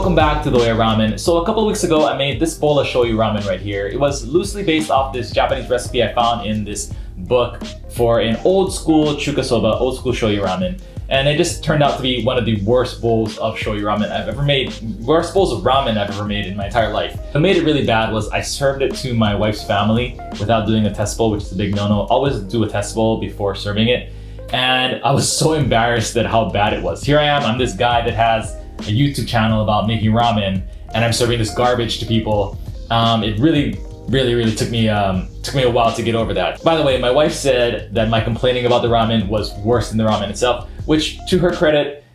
welcome back to The Way of Ramen. So a couple of weeks ago, I made this bowl of shoyu ramen right here. It was loosely based off this Japanese recipe I found in this book for an old school chuka soba, old school shoyu ramen. And it just turned out to be one of the worst bowls of shoyu ramen I've ever made, worst bowls of ramen I've ever made in my entire life. What made it really bad was I served it to my wife's family without doing a test bowl, which is a big no-no. Always do a test bowl before serving it. And I was so embarrassed at how bad it was. Here I am, I'm this guy that has a YouTube channel about making ramen, and I'm serving this garbage to people. It really took me a while to get over that. By the way, my wife said that my complaining about the ramen was worse than the ramen itself, which to her credit,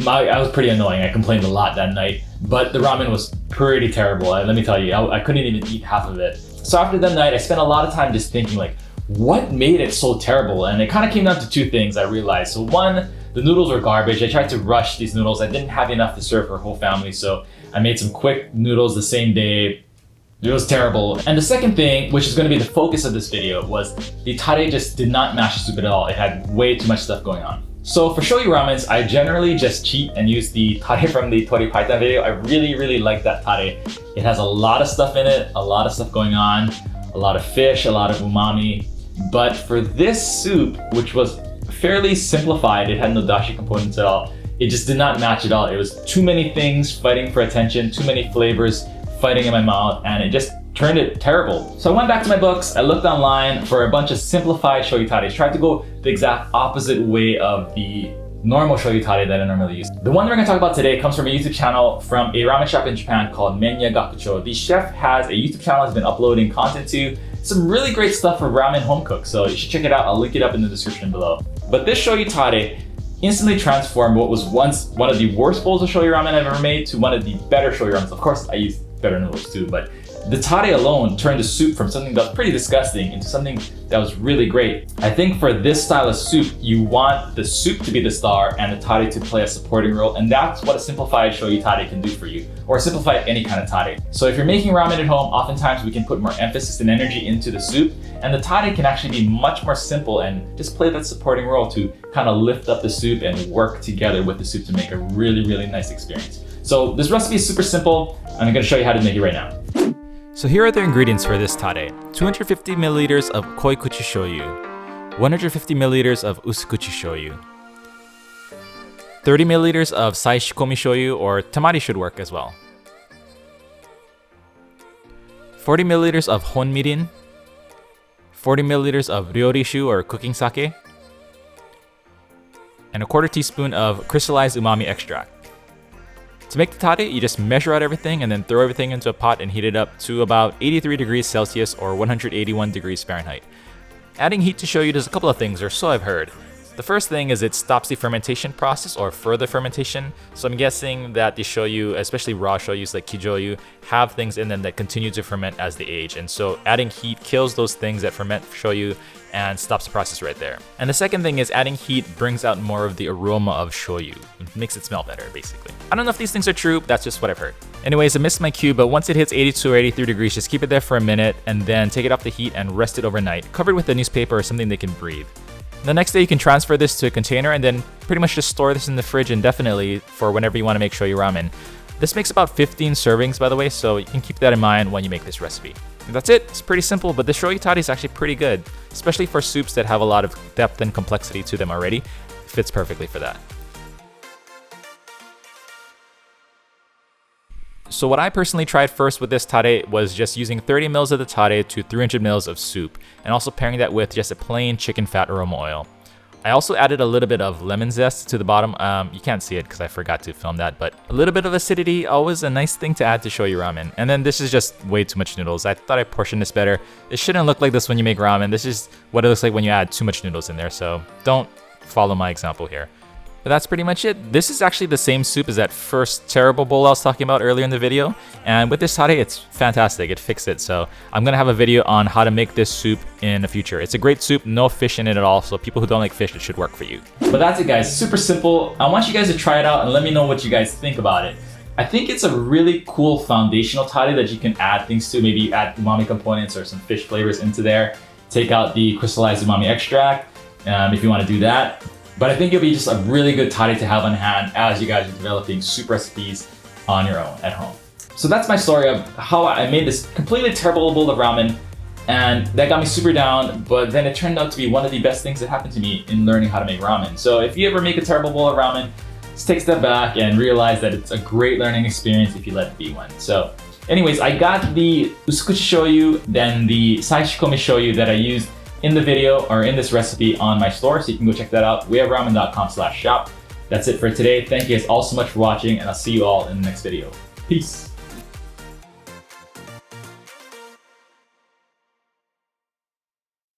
I was pretty annoying. I complained a lot that night, but the ramen was pretty terrible. Let me tell you, I couldn't even eat half of it. So after that night, I spent a lot of time just thinking like, what made it so terrible? And it kind of came down to two things I realized. So one, the noodles were garbage. I tried to rush these noodles. I didn't have enough to serve her whole family, so I made some quick noodles the same day. It was terrible. And the second thing, which is going to be the focus of this video, was the tare just did not match the soup at all. It had way too much stuff going on. So for shoyu ramens, I generally just cheat and use the tare from the tori paitan video. I really like that tare. It has a lot of stuff in it, a lot of stuff going on, a lot of fish, a lot of umami. But for this soup, which was fairly simplified, it had no dashi components at all, it just did not match at all. It was too many things fighting for attention, too many flavors fighting in my mouth, and it just turned it terrible. So I went back to my books, I looked online for a bunch of simplified shoyu tares, tried to go the exact opposite way of the normal shoyu tare that I normally use. The one we're gonna talk about today comes from a YouTube channel from a ramen shop in Japan called Menya Gakucho. The chef has a YouTube channel he's been uploading content to, some really great stuff for ramen home cooks, so you should check it out. I'll link it up in the description below. But this shoyu tare instantly transformed what was once one of the worst bowls of shoyu ramen I've ever made to one of the better shoyu ramens. Of course, I used better noodles too, but the tare alone turned the soup from something that was pretty disgusting into something that was really great. I think for this style of soup, you want the soup to be the star and the tare to play a supporting role, and that's what a simplified shoyu tare can do for you, or simplify any kind of tare. So if you're making ramen at home, oftentimes we can put more emphasis and energy into the soup, and the tare can actually be much more simple and just play that supporting role to kind of lift up the soup and work together with the soup to make a really nice experience. So this recipe is super simple, and I'm gonna show you how to make it right now. So here are the ingredients for this tare. 250 milliliters of Koikuchi shoyu, 150 milliliters of USUKUCHI shoyu, 30 milliliters of SAISHIKOMI shoyu, or tamari should work as well, 40 milliliters of hon mirin, 40 milliliters of ryori shu, or cooking sake, and a quarter teaspoon of crystallized umami extract. To make the tare, you just measure out everything and then throw everything into a pot and heat it up to about 83 degrees Celsius or 181 degrees Fahrenheit. Adding heat to shoyu does a couple of things, or so I've heard. The first thing is it stops the fermentation process or further fermentation. So I'm guessing that the shoyu, especially raw shoyus like kijoyu, have things in them that continue to ferment as they age. And so adding heat kills those things that ferment shoyu and stops the process right there. And the second thing is adding heat brings out more of the aroma of shoyu. It makes it smell better, basically. I don't know if these things are true, that's just what I've heard. Anyways, I missed my cue, but once it hits 82 or 83 degrees, just keep it there for a minute and then take it off the heat and rest it overnight, covered with a newspaper or something they can breathe. The next day you can transfer this to a container and then pretty much just store this in the fridge indefinitely for whenever you want to make shoyu ramen. This makes about 15 servings, by the way, so you can keep that in mind when you make this recipe. And that's it. It's pretty simple, but the shoyu tare is actually pretty good, especially for soups that have a lot of depth and complexity to them already. It fits perfectly for that. So what I personally tried first with this tare was just using 30 ml of the tare to 300 ml of soup, and also pairing that with just a plain chicken fat aroma oil. I also added a little bit of lemon zest to the bottom. You can't see it because I forgot to film that, but a little bit of acidity, always a nice thing to add to shoyu ramen. And then this is just way too much noodles. I thought I portioned this better. It shouldn't look like this when you make ramen. This is what it looks like when you add too much noodles in there, so don't follow my example here. But that's pretty much it. This is actually the same soup as that first terrible bowl I was talking about earlier in the video. And with this tare, it's fantastic. It fixed it. So I'm going to have a video on how to make this soup in the future. It's a great soup, no fish in it at all. So people who don't like fish, it should work for you. But that's it, guys. Super simple. I want you guys to try it out and let me know what you guys think about it. I think it's a really cool foundational tare that you can add things to. Maybe add umami components or some fish flavors into there. Take out the crystallized umami extract if you want to do that. But I think it'll be just a really good tare to have on hand as you guys are developing soup recipes on your own at home. So that's my story of how I made this completely terrible bowl of ramen, and that got me super down, but then it turned out to be one of the best things that happened to me in learning how to make ramen. So if you ever make a terrible bowl of ramen, just take a step back and realize that it's a great learning experience if you let it be one. So anyways, I got the USUKUCHI shoyu, then the SAISHIKOMI shoyu that I used in the video or in this recipe on my store, so you can go check that out, wehaveramen.com/shop. That's it for today. Thank you guys all so much for watching, and I'll see you all in the next video. Peace.